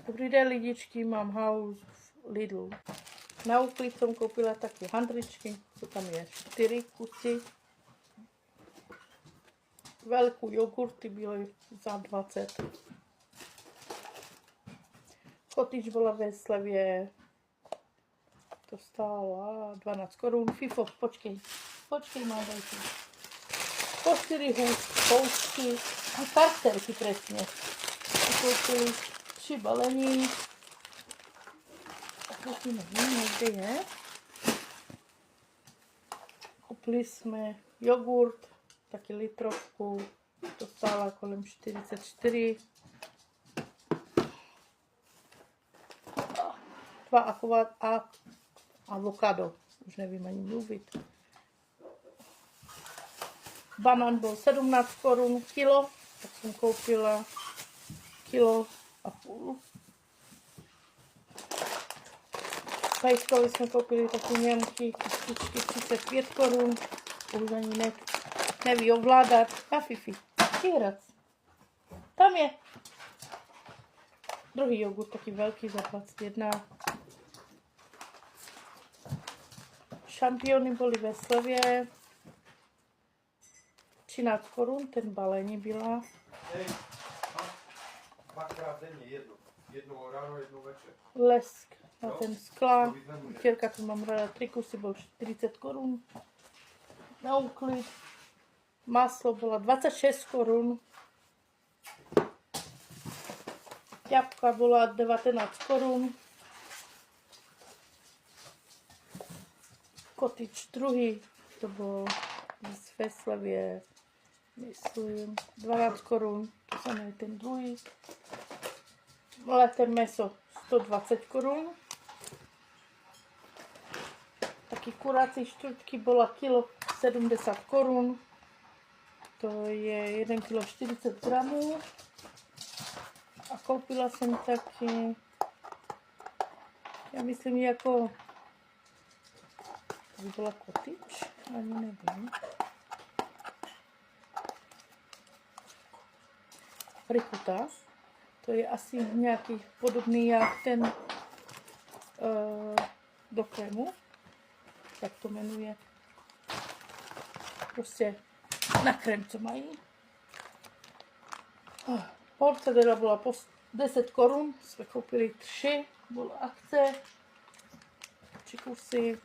Dobrý den lidičky, mám house v Lidlu. Na Uklid jsem koupila také handričky, co tam je 4 kusy. Velkou jogurty byly za 20. Kotič byla ve slevě, to stálo 12 korun. Fifo, počkej, mám velký. Po 4 housky a karterky přesně. Koupili 3 balení. Taky nevím, kde je. Koupili jsme jogurt, taky litrovku, to stálo kolem 44. 2 akovat a avokado, už nevím ani mluvit. Banán byl 17 korun kilo, tak jsem koupila kilo a půl. Pajskovi jsme koupili taky němky, kustičky 35 korun, už ani neví ovládat. A Fifi, hrac. Tam je. Druhý jogurt, taky velký za 21. Šampiony byly ve slevě. 13 korun, ten balení byla. Dvakrát denně jednou ráno, jednou večer. Lesk na ten sklán. Včerka tu mám ráda 3 kusy, byl 40 korun. Na Uklid. Maslo bylo 26 korun. Jabka byla 19 korun. Kotič druhý, to bylo ve slevě, myslím, 12 korun, to samé ten druhý. Mleté meso 120 korun. Taky kurácí šťůrky byla kilo 70 korun. To je 1 kilo 40 gramů. A koupila jsem taky, já myslím jako, to by byla kotič, ani nevím. Rikuta, to je asi nějaký podobný jak ten do krému, jak to jmenuje, prostě na krém, co mají. Porce teda byla po 10 korun, jsme koupili 3, byla akce, 3 kusy.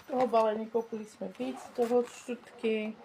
Toho balení koupili jsme víc, toho čtvrtky,